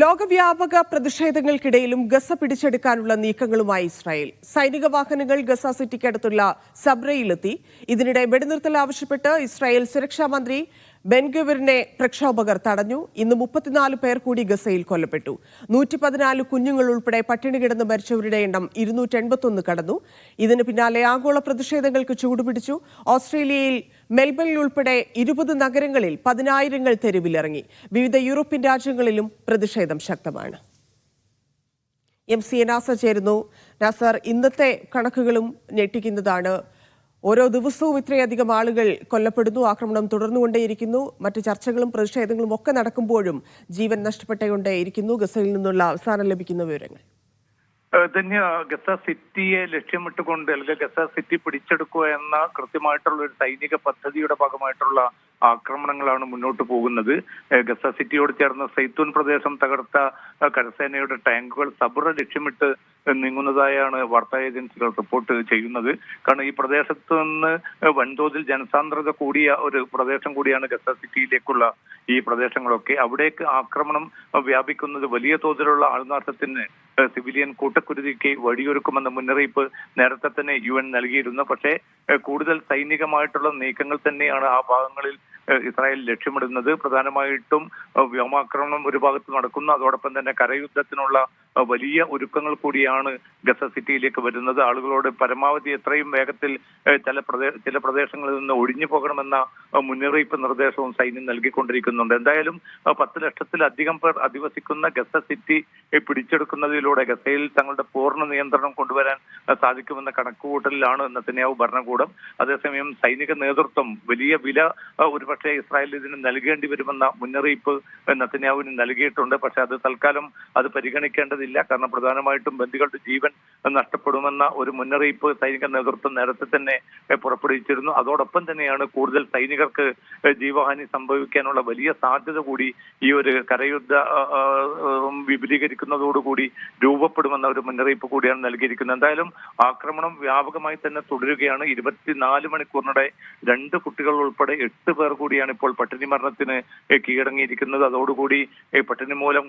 ലോകവ്യാപക പ്രതിഷേധങ്ങൾക്കിടയിലും Gaza പിടിച്ചെടുക്കാനുള്ള നീക്കങ്ങളുമായി Israel. സൈനിക വാഹനങ്ങൾ Gaza സിറ്റിക്കടുത്തുള്ള സബ്രയിലെത്തി. ഇതിനിടെ വെടിനിർത്തൽ ആവശ്യപ്പെട്ട് ഇസ്രായേൽ സുരക്ഷാ മന്ത്രി ബെൻഗവിറിനെ പ്രക്ഷോഭകർ തടഞ്ഞു. ഇന്ന് 34 പേർ കൂടി ഗസയിൽ കൊല്ലപ്പെട്ടു. 114 കുഞ്ഞുങ്ങൾ ഉൾപ്പെടെ പട്ടിണി കിടന്ന് മരിച്ചവരുടെ എണ്ണം 281 കടന്നു. ഇതിന് പിന്നാലെ ആഗോള പ്രതിഷേധങ്ങൾക്ക് ചൂടുപിടിച്ചു. ഓസ്ട്രേലിയയിൽ മെൽബണിൽ ഉൾപ്പെടെ 20 നഗരങ്ങളിൽ 10,000 തെരുവിലിറങ്ങി. വിവിധ യൂറോപ്യൻ രാജ്യങ്ങളിലും പ്രതിഷേധം ശക്തമാണ്. MC നാസർ ചേരുന്നു. നാസർ, ഇന്നത്തെ കണക്കുകളും ഞെട്ടിക്കുന്നതാണ്. ഓരോ ദിവസവും ഇത്രയധികം ആളുകൾ കൊല്ലപ്പെടുന്നു, ആക്രമണം തുടർന്നുകൊണ്ടേയിരിക്കുന്നു. മറ്റ് ചർച്ചകളും പ്രതിഷേധങ്ങളും ഒക്കെ നടക്കുമ്പോഴും ജീവൻ നഷ്ടപ്പെട്ടുകൊണ്ടേയിരിക്കുന്നു. ഗസയിൽ നിന്നുള്ള അവസാനം ലഭിക്കുന്ന വിവരങ്ങൾ. ധന്യ, ഗസ സിറ്റിയെ ലക്ഷ്യമിട്ടുകൊണ്ട് അല്ലെങ്കിൽ ഗസ സിറ്റി പിടിച്ചെടുക്കുക എന്ന കൃത്യമായിട്ടുള്ള ഒരു സൈനിക പദ്ധതിയുടെ ഭാഗമായിട്ടുള്ള ആക്രമണങ്ങളാണ് മുന്നോട്ട് പോകുന്നത്. ഗസ സിറ്റിയോട് ചേർന്ന സൈത്തൂൻ പ്രദേശം തകർത്ത കരസേനയുടെ ടാങ്കുകൾ സബ്ര ലക്ഷ്യമിട്ട് നീങ്ങുന്നതായാണ് വാർത്താ ഏജൻസികൾ റിപ്പോർട്ട് ചെയ്യുന്നത്. കാരണം ഈ പ്രദേശത്ത് നിന്ന് വൻതോതിൽ ജനസാന്ദ്രത കൂടിയ ഒരു പ്രദേശം കൂടിയാണ് ഗസ സിറ്റിയിലേക്കുള്ള ഈ പ്രദേശങ്ങളൊക്കെ. അവിടേക്ക് ആക്രമണം വ്യാപിക്കുന്നത് വലിയ തോതിലുള്ള ആൾനാശത്തിന്, സിവിലിയൻ കൂട്ടക്കുരുതിക്ക് വഴിയൊരുക്കുമെന്ന മുന്നറിയിപ്പ് നേരത്തെ തന്നെ UN നൽകിയിരുന്നു. പക്ഷേ കൂടുതൽ സൈനികമായിട്ടുള്ള നീക്കങ്ങൾ തന്നെയാണ് ആ ഭാഗങ്ങളിൽ ഇസ്രായേൽ ലക്ഷ്യമിടുന്നത്. പ്രധാനമായിട്ടും വ്യോമാക്രമണം ഒരു ഭാഗത്ത് നടക്കുന്നു. അതോടൊപ്പം തന്നെ കരയുദ്ധത്തിനുള്ള വലിയ ഒരുക്കങ്ങൾ കൂടിയാണ് ഗസ സിറ്റിയിലേക്ക് വരുന്നത്. ആളുകളോട് പരമാവധി എത്രയും വേഗത്തിൽ ചില പ്രദേശങ്ങളിൽ നിന്ന് ഒഴിഞ്ഞു പോകണമെന്ന മുന്നറിയിപ്പ് നിർദ്ദേശവും സൈന്യം നൽകിക്കൊണ്ടിരിക്കുന്നുണ്ട്. എന്തായാലും 10 ലക്ഷത്തിലധികം പേർ അധിവസിക്കുന്ന ഗസ സിറ്റി പിടിച്ചെടുക്കുന്നതിലൂടെ ഗസയിൽ തങ്ങളുടെ പൂർണ്ണ നിയന്ത്രണം കൊണ്ടുവരാൻ സാധിക്കുമെന്ന കണക്കുകൂട്ടലിലാണ് നെതന്യാഹു ഭരണകൂടം. അതേസമയം സൈനിക നേതൃത്വം വലിയ വില ഒരുപക്ഷെ ഇസ്രായേൽ ഇതിന് നൽകേണ്ടി വരുമെന്ന മുന്നറിയിപ്പ് നെതന്യാഹുവിന് നൽകിയിട്ടുണ്ട്. പക്ഷെ അത് തൽക്കാലം അത് പരിഗണിക്കേണ്ടതില്ല. കാരണം പ്രധാനമായിട്ടും ബന്ദികളുടെ ജീവൻ നഷ്ടപ്പെടുമെന്ന ഒരു മുന്നറിയിപ്പ് സൈനിക നേതൃത്വം നേരത്തെ തന്നെ പുറപ്പെടുവിച്ചിരുന്നു. അതോടൊപ്പം തന്നെയാണ് കൂടുതൽ സൈനികർക്ക് ജീവഹാനി സംഭവിക്കാനുള്ള വലിയ സാധ്യത കൂടി ഈ ഒരു കരയുദ്ധ വിപുലീകരിക്കുന്നതോടുകൂടി രൂപപ്പെടുമെന്ന ഒരു മുന്നറിയിപ്പ് കൂടിയാണ് നൽകിയിരിക്കുന്നത്. എന്തായാലും ആക്രമണം വ്യാപകമായി തന്നെ തുടരുകയാണ്. 24 മണിക്കൂറിനിടെ 2 കുട്ടികൾ ഉൾപ്പെടെ 8 പേർ കൂടിയാണ് ഇപ്പോൾ പട്ടിണി മരണത്തിന് കീഴടങ്ങിയിരിക്കുന്നത്. അതോടുകൂടി പട്ടിണി മൂലം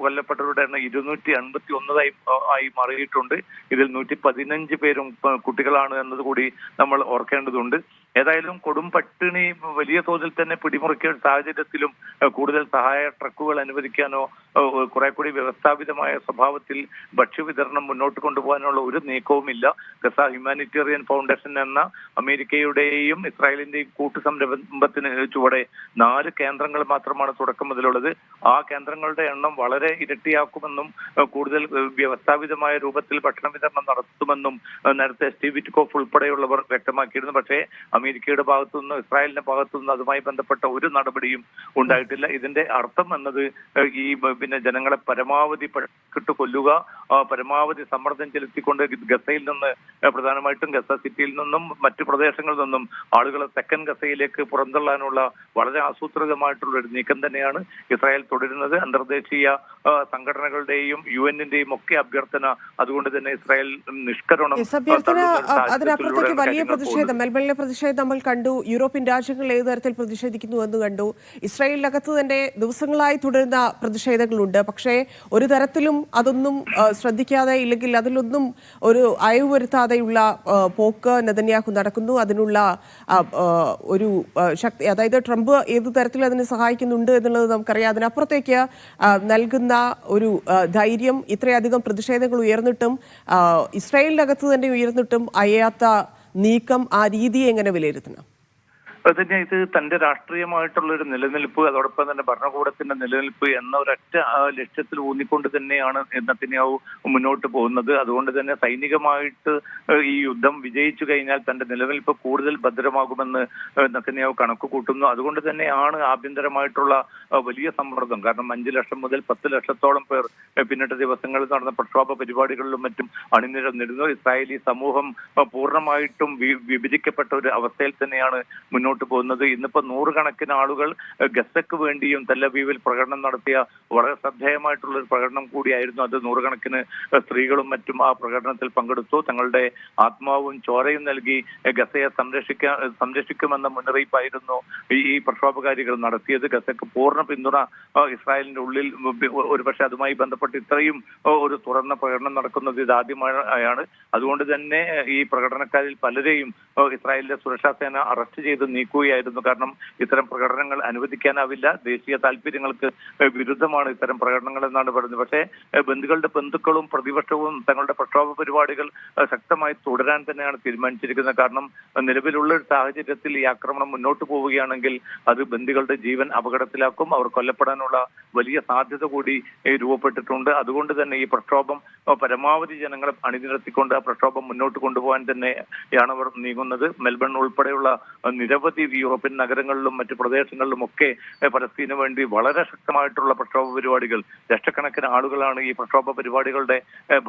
കൊല്ലപ്പെട്ടവരുടെ എണ്ണം 251 ആയി മാറിയിട്ടുണ്ട്. ഇതിൽ 115 പേരും കുട്ടികളാണ് എന്നതുകൂടി നമ്മൾ ഓർക്കേണ്ടതുണ്ട്. ഏതായാലും കൊടും പട്ടിണി വലിയ തോതിൽ തന്നെ പിടിമുറുക്കിയ സാഹചര്യത്തിലും കൂടുതൽ സഹായ ട്രക്കുകൾ അനുവദിക്കാനോ കുറെ കൂടി വ്യവസ്ഥാപിതമായ സ്വഭാവത്തിൽ ഭക്ഷ്യവിതരണം മുന്നോട്ട് കൊണ്ടുപോകാനുള്ള ഒരു നീക്കവുമില്ല. ഗസ ഹ്യൂമാനിറ്റേറിയൻ ഫൗണ്ടേഷൻ എന്ന അമേരിക്കയുടെയും ഇസ്രായേലിന്റെയും കൂട്ടുസംരംഭത്തിന് ചുവടെ 4 കേന്ദ്രങ്ങൾ മാത്രമാണ് തുടക്കം മുതലുള്ളത്. ആ കേന്ദ്രങ്ങളുടെ എണ്ണം വളരെ ഇരട്ടിയാക്കുമെന്നും കൂടുതൽ വ്യവസ്ഥാപിതമായ രൂപത്തിൽ ഭക്ഷണ വിതരണം നടത്തുമെന്നും നേരത്തെ സ്റ്റീവ് വിറ്റ്കോഫ് ഉൾപ്പെടെയുള്ളവർ വ്യക്തമാക്കിയിരുന്നു. പക്ഷേ അമേരിക്കയുടെ ഭാഗത്തുനിന്ന് ഇസ്രായേലിന്റെ ഭാഗത്തുനിന്ന് അതുമായി ബന്ധപ്പെട്ട ഒരു നടപടിയും ഉണ്ടായിട്ടില്ല. ഇതിന്റെ അർത്ഥം എന്നത് ഈ ജനങ്ങളെ പരമാവധി പഴക്കിട്ട് കൊല്ലുക, പരമാവധി സമ്മർദ്ദം ചെലുത്തിക്കൊണ്ട് ഗസയിൽ നിന്ന്, പ്രധാനമായിട്ടും ഗസ സിറ്റിയിൽ നിന്നും മറ്റു പ്രദേശങ്ങളിൽ നിന്നും ആളുകളെ തെക്കൻ ഗസയിലേക്ക് പുറന്തള്ളാനുള്ള വളരെ ആസൂത്രിതമായിട്ടുള്ള ഒരു നീക്കം തന്നെയാണ് ഇസ്രായേൽ തുടരുന്നത്. അന്തർദേശീയ സംഘടനകളുടെയും UN-ന്റെയും ഒക്കെ അഭ്യർത്ഥന അതുകൊണ്ട് തന്നെ ഇസ്രായേൽ നിഷ്കരണം. അതിനപ്പുറത്തേക്ക് വലിയ പ്രതിഷേധം, മെൽബണിലെ പ്രതിഷേധം നമ്മൾ കണ്ടു. യൂറോപ്യൻ രാജ്യങ്ങൾ ഏത് തരത്തിൽ പ്രതിഷേധിക്കുന്നു എന്ന് കണ്ടു. ഇസ്രായേലിനകത്ത് തന്നെ ദിവസങ്ങളായി തുടരുന്ന പ്രതിഷേധങ്ങളുണ്ട്. പക്ഷേ ഒരു തരത്തിലും അതൊന്നും ശ്രദ്ധിക്കാതെ, ഇല്ലെങ്കിൽ അതിലൊന്നും ഒരു അയവ് വരുത്താതെയുള്ള പോക്ക് നെതന്യാഹു നടക്കുന്നു. അതിനുള്ള ഒരു ശക്തി, അതായത് ട്രംപ് ഏത് തരത്തിൽ അതിനെ സഹായിക്കുന്നുണ്ട് എന്നുള്ളത് നമുക്കറിയാം. അതിനപ്പുറത്തേക്ക് നൽകുന്ന ഒരു ധൈര്യം, ഇത്രയധികം പ്രതിഷേധങ്ങൾ ഉയർന്നിട്ടും ഇസ്രായേലിനകത്ത് തന്നെ ഉയർന്നിട്ടും അയ്യാത്ത നീക്കം, ആ രീതിയെ എങ്ങനെ വിലയിരുത്തണം? തന്നെ ഇത് തന്റെ രാഷ്ട്രീയമായിട്ടുള്ള ഒരു നിലനിൽപ്പ്, അതോടൊപ്പം തന്നെ ഭരണകൂടത്തിന്റെ നിലനിൽപ്പ് എന്ന ഒരൊറ്റ ലക്ഷ്യത്തിൽ ഊന്നിക്കൊണ്ട് തന്നെയാണ് നെതന്യാഹു മുന്നോട്ട് പോകുന്നത്. അതുകൊണ്ട് തന്നെ സൈനികമായിട്ട് ഈ യുദ്ധം വിജയിച്ചു കഴിഞ്ഞാൽ തന്റെ നിലനിൽപ്പ് കൂടുതൽ ഭദ്രമാകുമെന്ന് നെതന്യാഹു കണക്ക് കൂട്ടുന്നു. അതുകൊണ്ട് തന്നെയാണ് ആഭ്യന്തരമായിട്ടുള്ള വലിയ സമ്മർദ്ദം. കാരണം 5 ലക്ഷം മുതൽ 10 ലക്ഷത്തോളം പേർ പിന്നിട്ട ദിവസങ്ങളിൽ നടന്ന പ്രക്ഷോഭ പരിപാടികളിലും മറ്റും അണിനിരന്നിരുന്നു. ഇസ്രായേലി സമൂഹം പൂർണ്ണമായിട്ടും വിഭജിക്കപ്പെട്ട ഒരു അവസ്ഥയിൽ തന്നെയാണ് മുന്നോട്ട് മുന്നോട്ട് പോകുന്നത്. ഇന്നിപ്പോ നൂറുകണക്കിന് ആളുകൾ ഗസക്ക് വേണ്ടിയും തെല്ലവീവിൽ പ്രകടനം നടത്തിയ വളരെ ശ്രദ്ധേയമായിട്ടുള്ള ഒരു പ്രകടനം കൂടിയായിരുന്നു അത്. നൂറുകണക്കിന് സ്ത്രീകളും മറ്റും ആ പ്രകടനത്തിൽ പങ്കെടുത്തു. തങ്ങളുടെ ആത്മാവും ചോരയും നൽകി ഗസയെ സംരക്ഷിക്കുമെന്ന മുന്നറിയിപ്പായിരുന്നു ഈ പ്രക്ഷോഭകാരികൾ നടത്തിയത്. ഗസക്ക് പൂർണ്ണ പിന്തുണ ഇസ്രായേലിന്റെ ഉള്ളിൽ, ഒരുപക്ഷെ അതുമായി ബന്ധപ്പെട്ട് ഇത്രയും ഒരു തുറന്ന പ്രകടനം നടക്കുന്നത് ഇതാദ്യമായാണ്. അതുകൊണ്ട് തന്നെ ഈ പ്രകടനക്കാരിൽ പലരെയും ഇസ്രായേലിന്റെ സുരക്ഷാ സേന അറസ്റ്റ് ചെയ്ത് നീക്കുകയായിരുന്നു. കാരണം ഇത്തരം പ്രകടനങ്ങൾ അനുവദിക്കാനാവില്ല, ദേശീയ താല്പര്യങ്ങൾക്ക് വിരുദ്ധമാണ് ഇത്തരം പ്രകടനങ്ങൾ എന്നാണ് പറയുന്നത്. പക്ഷേ ബന്ധുക്കളുടെ ബന്ധുക്കളും പ്രതിപക്ഷവും തങ്ങളുടെ പ്രക്ഷോഭ പരിപാടികൾ ശക്തമായി തുടരാൻ തന്നെയാണ് തീരുമാനിച്ചിരിക്കുന്നത്. കാരണം നിലവിലുള്ള ഒരു സാഹചര്യത്തിൽ ഈ ആക്രമണം മുന്നോട്ട് പോവുകയാണെങ്കിൽ അത് ബന്ധുക്കളുടെ ജീവൻ അപകടത്തിലാക്കും. അവർ കൊല്ലപ്പെടാനുള്ള വലിയ സാധ്യത കൂടി രൂപപ്പെട്ടിട്ടുണ്ട്. അതുകൊണ്ട് തന്നെ ഈ പ്രക്ഷോഭം പരമാവധി ജനങ്ങളെ അണിനിരത്തിക്കൊണ്ട് ആ പ്രക്ഷോഭം മുന്നോട്ട് കൊണ്ടുപോകാൻ തന്നെയാണ് അവർ നീങ്ങുന്നത്. മെൽബൺ ഉൾപ്പെടെയുള്ള നിരവധി യൂറോപ്യൻ നഗരങ്ങളിലും മറ്റു പ്രദേശങ്ങളിലും ഒക്കെ പലസ്തീനു വേണ്ടി വളരെ ശക്തമായിട്ടുള്ള പ്രക്ഷോഭ പരിപാടികൾ, ലക്ഷക്കണക്കിന് ആളുകളാണ് ഈ പ്രക്ഷോഭ പരിപാടികളുടെ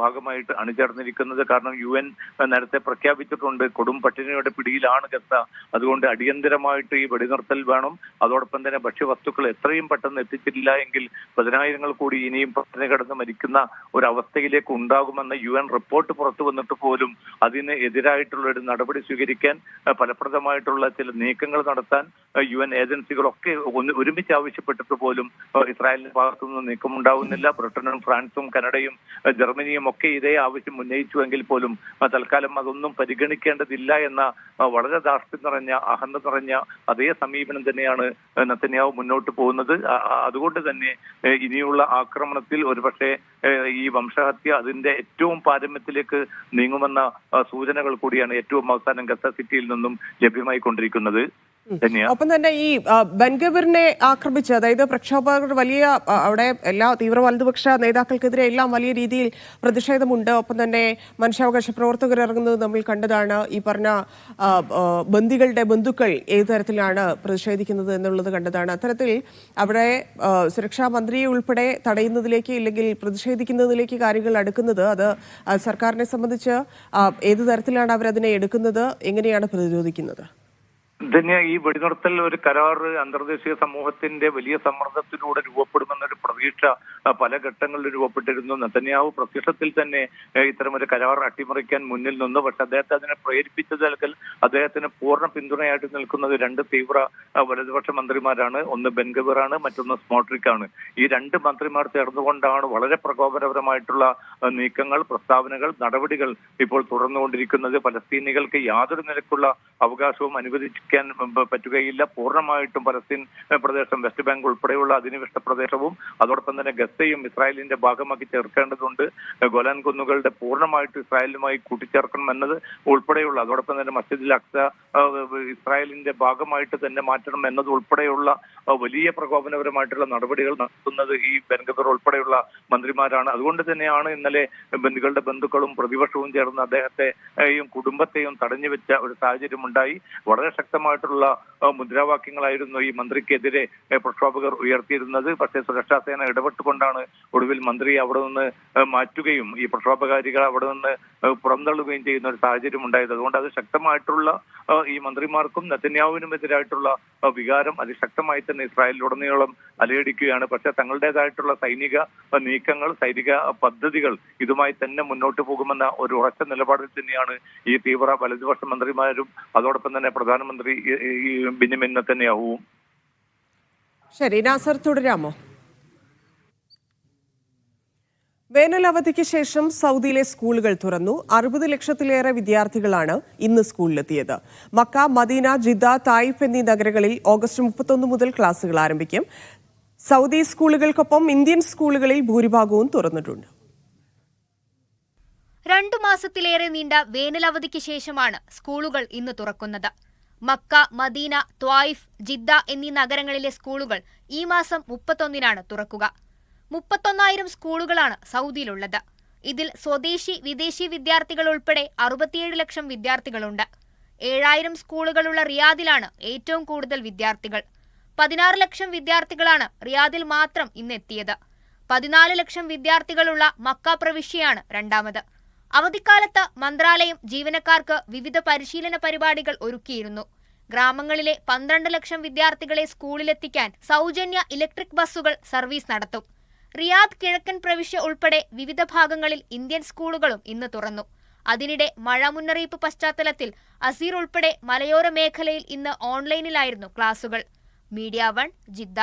ഭാഗമായിട്ട് അണിചേർന്നിരിക്കുന്നത്. കാരണം UN നേരത്തെ പ്രഖ്യാപിച്ചിട്ടുണ്ട് കൊടും പട്ടിണിയുടെ പിടിയിലാണ് ഗസ. അതുകൊണ്ട് അടിയന്തരമായിട്ട് ഈ വെടിനിർത്തൽ വേണം. അതോടൊപ്പം തന്നെ ഭക്ഷ്യവസ്തുക്കൾ എത്രയും പെട്ടെന്ന് എത്തിച്ചില്ല എങ്കിൽ 10,000 കൂടി ഇനിയും പട്ടിണി കിടന്ന് മരിക്കുന്ന ഒരു അവസ്ഥയിലേക്ക് ഉണ്ടാകുമെന്ന UN റിപ്പോർട്ട് പുറത്തു വന്നിട്ട് പോലും അതിന് എതിരായിട്ടുള്ള ഒരു നടപടി സ്വീകരിക്കാൻ, ഫലപ്രദമായിട്ടുള്ള ചില നീക്കങ്ങൾ നടത്താൻ UN ഏജൻസികളൊക്കെ ഒരുമിച്ച് ആവശ്യപ്പെട്ടിട്ട് പോലും ഇസ്രായേലിന്റെ ഭാഗത്തുനിന്ന് നീക്കമുണ്ടാവുന്നില്ല. ബ്രിട്ടനും ഫ്രാൻസും കനഡയും ജർമ്മനിയും ഒക്കെ ഇതേ ആവശ്യം ഉന്നയിച്ചുവെങ്കിൽ പോലും തൽക്കാലം അതൊന്നും പരിഗണിക്കേണ്ടതില്ല എന്ന വളരെ ധാർഷ്ട്യം നിറഞ്ഞ, അഹന്ത നിറഞ്ഞ അതേ സമീപനം തന്നെയാണ് നെതന്യാഹു മുന്നോട്ട് പോകുന്നത്. അതുകൊണ്ട് തന്നെ ഇനിയുള്ള ആക്രമണത്തിൽ ഒരുപക്ഷെ ഈ വംശഹത്യ അതിന്റെ ഏറ്റവും പാരമ്യത്തിലേക്ക് നീങ്ങുമെന്ന സൂചനകൾ കൂടിയാണ് ഏറ്റവും അവസാനം ഗസ സിറ്റിയിൽ നിന്നും ലഭ്യമായിക്കൊണ്ടിരിക്കുന്നത്. ഒപ്പം തന്നെ ഈ ബെൻഗവിറിനെ ആക്രമിച്ച്, അതായത് പ്രക്ഷോഭകർ വലിയ അവിടെ എല്ലാ തീവ്ര വലതുപക്ഷ നേതാക്കൾക്കെതിരെ എല്ലാം വലിയ രീതിയിൽ പ്രതിഷേധമുണ്ട്. ഒപ്പം തന്നെ മനുഷ്യാവകാശ പ്രവർത്തകർ ഇറങ്ങുന്നത് നമ്മൾ കണ്ടതാണ്. ഈ പറഞ്ഞ ബന്ദികളുടെ ബന്ധുക്കൾ ഏത് തരത്തിലാണ് പ്രതിഷേധിക്കുന്നത് എന്നുള്ളത് കണ്ടതാണ്. അത്തരത്തിൽ അവിടെ സുരക്ഷാ മന്ത്രിയെ ഉൾപ്പെടെ തടയുന്നതിലേക്ക് ഇല്ലെങ്കിൽ പ്രതിഷേധിക്കുന്നതിലേക്ക് കാര്യങ്ങൾ അടുക്കുന്നത്, അത് സർക്കാരിനെ സംബന്ധിച്ച് ഏത് തരത്തിലാണ് അവരതിനെ എടുക്കുന്നത്, എങ്ങനെയാണ് പ്രതിരോധിക്കുന്നത്? ധന്യ, ഈ വെടിനിർത്തൽ ഒരു കരാർ അന്തർദേശീയ സമൂഹത്തിന്റെ വലിയ സമ്മർദ്ദത്തിലൂടെ രൂപപ്പെടുമെന്നൊരു പ്രതീക്ഷ പല ഘട്ടങ്ങളിൽ രൂപപ്പെട്ടിരുന്നു. നെതന്യാഹു പ്രത്യക്ഷത്തിൽ തന്നെ ഇത്തരമൊരു കരാർ അട്ടിമറിക്കാൻ മുന്നിൽ നിന്നു. പക്ഷെ അദ്ദേഹത്തെ അതിനെ പ്രേരിപ്പിച്ചത് അദ്ദേഹത്തിന് പൂർണ്ണ പിന്തുണയായിട്ട് നിൽക്കുന്നത് 2 തീവ്ര വലതുപക്ഷ മന്ത്രിമാരാണ്. ഒന്ന് ബെൻഗവിറാണ്, മറ്റൊന്ന് സ്മോട്രിക്കാണ്. ഈ 2 മന്ത്രിമാർ ചേർന്നുകൊണ്ടാണ് വളരെ പ്രകോപനപരമായിട്ടുള്ള നീക്കങ്ങൾ, പ്രസ്താവനകൾ, നടപടികൾ ഇപ്പോൾ തുടർന്നുകൊണ്ടിരിക്കുന്നത്. പലസ്തീനികൾക്ക് യാതൊരു നിലക്കുള്ള അവകാശവും അനുവദിക്കാൻ പറ്റുകയില്ല. പൂർണ്ണമായിട്ടും പലസ്തീൻ പ്രദേശം, വെസ്റ്റ് ബാങ്ക് ഉൾപ്പെടെയുള്ള അധിനിവേശ പ്രദേശവും അതോടൊപ്പം തന്നെ ഗസയും ഇസ്രായേലിന്റെ ഭാഗമാക്കി ചേർക്കേണ്ടതുണ്ട്. ഗോലാൻ കുന്നുകളുടെ പൂർണ്ണമായിട്ട് ഇസ്രായേലുമായി കൂട്ടിച്ചേർക്കണം എന്നത് ഉൾപ്പെടെയുള്ള, അതോടൊപ്പം തന്നെ മസ്ജിദുൽ അഖ്സ ഇസ്രായേലിന്റെ ഭാഗമായിട്ട് തന്നെ മാറ്റണം എന്നത് ഉൾപ്പെടെയുള്ള വലിയ പ്രകോപനപരമായിട്ടുള്ള നടപടികൾ നടത്തുന്നത് ഈ ബെൻഗവിർ ഉൾപ്പെടെയുള്ള മന്ത്രിമാരാണ്. അതുകൊണ്ട് തന്നെയാണ് ഇന്നലെ ബന്ധുക്കളുടെ ബന്ധുക്കളും പ്രതിപക്ഷവും ചേർന്ന് അദ്ദേഹത്തെയും കുടുംബത്തെയും തടഞ്ഞു വെച്ച ഒരു സാഹചര്യം ഉണ്ടായി. വളരെ ശക്തമായിട്ടുള്ള മുദ്രാവാക്യങ്ങളായിരുന്നു ഈ മന്ത്രിക്കെതിരെ പ്രക്ഷോഭകർ ഉയർത്തിയിരുന്നത്. പക്ഷേ സുരക്ഷാ സേന ഇടപെട്ടുകൊണ്ടാണ് ഒടുവിൽ മന്ത്രിയെ അവിടെ നിന്ന് മാറ്റുകയും ഈ പ്രക്ഷോഭകാരികൾ അവിടെ നിന്ന് പുറന്തള്ളുകയും ചെയ്യുന്ന ഒരു സാഹചര്യം ഉണ്ടായത്. അതുകൊണ്ട് അത് ശക്തമായിട്ടുള്ള ഈ മന്ത്രിമാർക്കും നെതന്യാഹുവിനുമെതിരായിട്ടുള്ള വികാരം അതിശക്തമായി തന്നെ ഇസ്രായേലിലുടനീളം അലയടിക്കുകയാണ്. പക്ഷെ തങ്ങളുടേതായിട്ടുള്ള സൈനിക നീക്കങ്ങൾ, സൈനിക പദ്ധതികൾ ഇതുമായി തന്നെ മുന്നോട്ട് പോകുമെന്ന ഒരു ഉറച്ച നിലപാടിൽ തന്നെയാണ് ഈ തീവ്ര വലതുപക്ഷ മന്ത്രിമാരും അതോടൊപ്പം തന്നെ പ്രധാനമന്ത്രി ബെന്യാമിൻ നെതന്യാഹുവും. ശരി, നാസർ തുടരാമോ? വേനൽ അവധിക്ക് ശേഷം സൗദിയിലെ സ്കൂളുകൾ തുറന്നു. 60 ലക്ഷത്തിലേറെ വിദ്യാർത്ഥികളാണ് ഇന്ന് സ്കൂളിലെത്തിയത്. മക്ക, മദീന, ജിദ്ദ, തായിഫ് എന്നീ നഗരങ്ങളിൽ ഓഗസ്റ്റ് 31 മുതൽ ക്ലാസുകൾ ആരംഭിക്കും. സൗദി സ്കൂളുകൾക്കൊപ്പം ഇന്ത്യൻ സ്കൂളുകളിൽ ഭൂരിഭാഗവും തുറന്നിട്ടുണ്ട്. 2 മാസത്തിലേറെ നീണ്ട വേനലവധിക്ക് ശേഷമാണ് സ്കൂളുകൾ ഇന്ന് തുറക്കുന്നത്. മക്ക, മദീന, ത്വായിഫ്, ജിദ്ദ എന്നീ നഗരങ്ങളിലെ സ്കൂളുകൾ ഈ മാസം 31-നാണ് തുറക്കുക. 31,000 സ്കൂളുകളാണ് സൗദിയിലുള്ളത്. ഇതിൽ സ്വദേശി, വിദേശി വിദ്യാർത്ഥികൾ ഉൾപ്പെടെ 67 ലക്ഷം വിദ്യാർത്ഥികളുണ്ട്. 7,000 സ്കൂളുകളുള്ള റിയാദിലാണ് ഏറ്റവും കൂടുതൽ വിദ്യാർത്ഥികൾ. 16 ലക്ഷം വിദ്യാർത്ഥികളാണ് റിയാദിൽ മാത്രം ഇന്നെത്തിയത്. 14 ലക്ഷം വിദ്യാർത്ഥികളുള്ള മക്ക പ്രവിശ്യയാണ് രണ്ടാമത്. അവധിക്കാലത്ത് മന്ത്രാലയം ജീവനക്കാർക്ക് വിവിധ പരിശീലന പരിപാടികൾ ഒരുക്കിയിരുന്നു. ഗ്രാമങ്ങളിലെ 12 ലക്ഷം വിദ്യാർത്ഥികളെ സ്കൂളിലെത്തിക്കാൻ സൗജന്യ ഇലക്ട്രിക് ബസ്സുകൾ സർവീസ് നടത്തും. റിയാദ് കിഴക്കൻ പ്രവിശ്യ ഉൾപ്പെടെ വിവിധ ഭാഗങ്ങളിൽ ഇന്ത്യൻ സ്കൂളുകളും ഇന്ന് തുറന്നു. അതിനിടെ മഴ മുന്നറിയിപ്പ് പശ്ചാത്തലത്തിൽ അസീർ ഉൾപ്പെടെ മലയോര മേഖലയിൽ ഇന്ന് ഓൺലൈനിലായിരുന്നു ക്ലാസുകൾ. Media 1 Jeddah.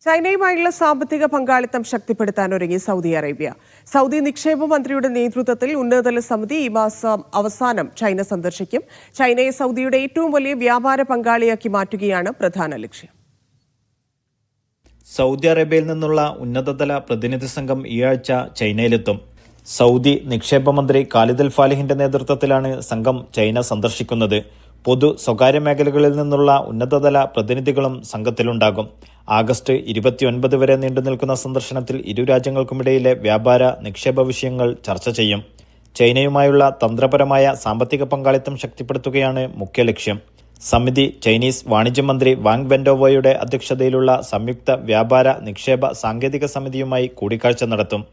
ചൈനയുമായുള്ള സാമ്പത്തിക പങ്കാളിത്തം ശക്തിപ്പെടുത്താൻ ഒരുങ്ങി സൗദി അറേബ്യ. സൗദി നിക്ഷേപ മന്ത്രിയുടെ നേതൃത്വത്തിൽ ഉന്നതതല സമിതി ഈ മാസം അവസാനം ചൈന സന്ദർശിക്കും. ചൈനയെ സൗദിയുടെ ഏറ്റവും വലിയ വ്യാപാര പങ്കാളിയാക്കി മാറ്റുകയാണ് പ്രധാന ലക്ഷ്യം. സൗദി അറേബ്യയിൽ നിന്നുള്ള ഉന്നതതല പ്രതിനിധി സംഘം ഈ ആഴ്ച ചൈനയിലെത്തും. സൗദി നിക്ഷേപ മന്ത്രി ഖാലിദ് അൽ ഫാലിഹിന്റെ നേതൃത്വത്തിലാണ് സംഘം ചൈന സന്ദർശിക്കുന്നത്. പൊതു സ്വകാര്യ മേഖലകളിൽ നിന്നുള്ള ഉന്നതതല പ്രതിനിധികളും സംഘത്തിലുണ്ടാകും. ആഗസ്റ്റ് 29 വരെ നീണ്ടുനിൽക്കുന്ന സന്ദർശനത്തിൽ ഇരു രാജ്യങ്ങൾക്കുമിടയിലെ വ്യാപാര നിക്ഷേപ വിഷയങ്ങൾ ചർച്ച ചെയ്യും. ചൈനയുമായുള്ള തന്ത്രപരമായ സാമ്പത്തിക പങ്കാളിത്തം ശക്തിപ്പെടുത്തുകയാണ് മുഖ്യ ലക്ഷ്യം. സമിതി ചൈനീസ് വാണിജ്യമന്ത്രി വാങ് വെന്റോവോയുടെ അധ്യക്ഷതയിലുള്ള സംയുക്ത വ്യാപാര നിക്ഷേപ സാങ്കേതിക സമിതിയുമായി കൂടിക്കാഴ്ച നടത്തും.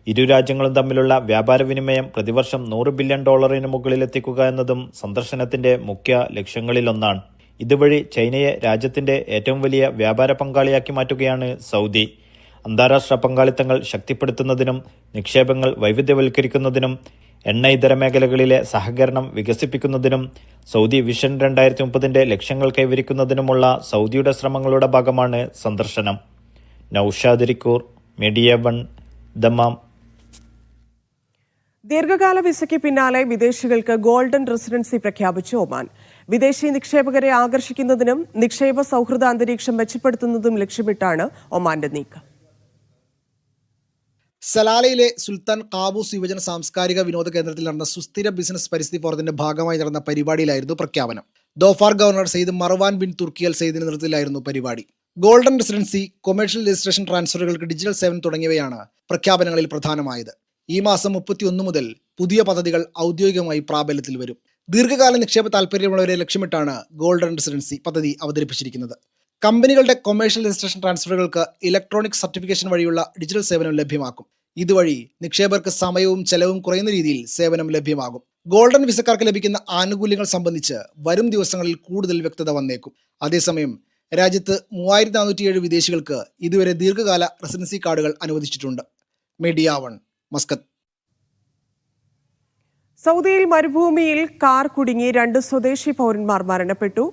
ഇരു രാജ്യങ്ങളും തമ്മിലുള്ള വ്യാപാര വിനിമയം പ്രതിവർഷം $100 ബില്യൺ മുകളിലെത്തിക്കുക എന്നതും സന്ദർശനത്തിന്റെ മുഖ്യ ലക്ഷ്യങ്ങളിലൊന്നാണ്. ഇതുവഴി ചൈനയെ രാജ്യത്തിന്റെ ഏറ്റവും വലിയ വ്യാപാര പങ്കാളിയാക്കി മാറ്റുകയാണ് സൗദി. അന്താരാഷ്ട്ര പങ്കാളിത്തങ്ങൾ ശക്തിപ്പെടുത്തുന്നതിനും നിക്ഷേപങ്ങൾ വൈവിധ്യവൽക്കരിക്കുന്നതിനും എണ്ണ ഇതര മേഖലകളിലെ സഹകരണം വികസിപ്പിക്കുന്നതിനും സൗദി വിഷൻ 2030 ലക്ഷ്യങ്ങൾ കൈവരിക്കുന്നതിനുമുള്ള സൗദിയുടെ ശ്രമങ്ങളുടെ ഭാഗമാണ് സന്ദർശനം. Naushad റിക്കൂർ, media 1, Dammam. ദീർഘകാല വിസയ്ക്ക് പിന്നാലെ വിദേശികൾക്ക് ഗോൾഡൻ റെസിഡൻസി പ്രഖ്യാപിച്ചു ഒമാൻ. വിദേശി നിക്ഷേപകരെ ആകർഷിക്കുന്നതിനും നിക്ഷേപ സൗഹൃദ അന്തരീക്ഷം മെച്ചപ്പെടുത്തുന്നതും ലക്ഷ്യമിട്ടാണ് ഒമാന്റെ നീക്കം. സലാലയിലെ സുൽത്താൻ കാബൂസ് യുവജന സാംസ്കാരിക വിനോദ കേന്ദ്രത്തിൽ നടന്ന സുസ്ഥിര ബിസിനസ് പരിസ്ഥിതി ഫോറത്തിന്റെ ഭാഗമായി നടന്ന പരിപാടിയിലായിരുന്നു പ്രഖ്യാപനം. Dhofar governor Sayyid Marwan bin Turki Al സെയ്ദിന്റെ നേതൃത്വത്തിലായിരുന്നു പരിപാടി. ഗോൾഡൻ റെസിഡൻസി, കൊമേഴ്ഷ്യൽ രജിസ്ട്രേഷൻ ട്രാൻസ്ഫറുകൾക്ക് ഡിജിറ്റൽ സേവനം തുടങ്ങിയവയാണ് പ്രഖ്യാപനങ്ങളിൽ പ്രധാനമായത്. ഈ മാസം 31 മുതൽ പുതിയ പദ്ധതികൾ ഔദ്യോഗികമായി പ്രാബല്യത്തിൽ വരും. ദീർഘകാല നിക്ഷേപ താൽപ്പര്യമുള്ളവരെ ലക്ഷ്യമിട്ടാണ് ഗോൾഡൻ റെസിഡൻസി പദ്ധതി അവതരിപ്പിച്ചിരിക്കുന്നത്. കമ്പനികളുടെ കൊമേഴ്ഷ്യൽ രജിസ്ട്രേഷൻ ട്രാൻസ്ഫറുകൾക്ക് ഇലക്ട്രോണിക് സർട്ടിഫിക്കേഷൻ വഴിയുള്ള ഡിജിറ്റൽ സേവനം ലഭ്യമാക്കും. ഇതുവഴി നിക്ഷേപകർക്ക് സമയവും ചെലവും കുറയുന്ന രീതിയിൽ സേവനം ലഭ്യമാകും. ഗോൾഡൻ വിസക്കാർക്ക് ലഭിക്കുന്ന ആനുകൂല്യങ്ങൾ സംബന്ധിച്ച് വരും ദിവസങ്ങളിൽ കൂടുതൽ വ്യക്തത വന്നേക്കും. അതേസമയം രാജ്യത്ത് 3407 വിദേശികൾക്ക് ഇതുവരെ ദീർഘകാല റെസിഡൻസി കാർഡുകൾ അനുവദിച്ചിട്ടുണ്ട്. Media 1, Muscat. സൗദിയിൽ മരുഭൂമിയിൽ കാർ കുടുങ്ങി 2 സ്വദേശി പൗരന്മാർ മരണപ്പെട്ടു.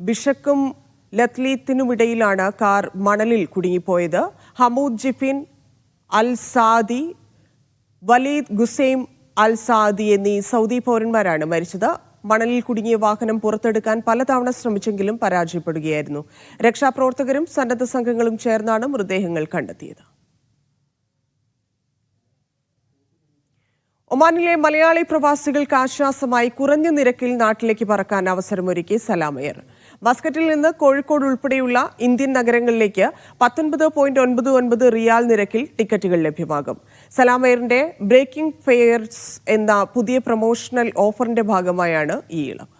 ബിഷക്കും ലത്ലീത്തിനുമിടയിലാണ് കാർ മണലിൽ കുടുങ്ങിപ്പോയത്. ഹമൂദ് ജിഫിൻ അൽ സാദി, വലീദ് ഗുസൈം അൽ സാദി എന്നീ സൗദി പൗരന്മാരാണ് മരിച്ചത്. മണലിൽ കുടുങ്ങിയ വാഹനം പുറത്തെടുക്കാൻ പലതവണ ശ്രമിച്ചെങ്കിലും പരാജയപ്പെടുകയായിരുന്നു. രക്ഷാപ്രവർത്തകരും സന്നദ്ധ സംഘങ്ങളും ചേർന്നാണ് മൃതദേഹങ്ങൾ കണ്ടെത്തിയത്. ഒമാനിലെ മലയാളി പ്രവാസികൾക്ക് ആശ്വാസമായി കുറഞ്ഞ നിരക്കിൽ നാട്ടിലേക്ക് പറക്കാൻ അവസരമൊരുക്കി സലാം എയർ. മസ്കറ്റിൽ നിന്ന് കോഴിക്കോട് ഉൾപ്പെടെയുള്ള ഇന്ത്യൻ നഗരങ്ങളിലേക്ക് 19.99 റിയാൽ നിരക്കിൽ ടിക്കറ്റുകൾ ലഭ്യമാകും. സലാം എയറിന്റെ ബ്രേക്കിംഗ് ഫെയർസ് എന്ന പുതിയ പ്രൊമോഷണൽ ഓഫറിന്റെ ഭാഗമായാണ് ഈ ഇളവ്.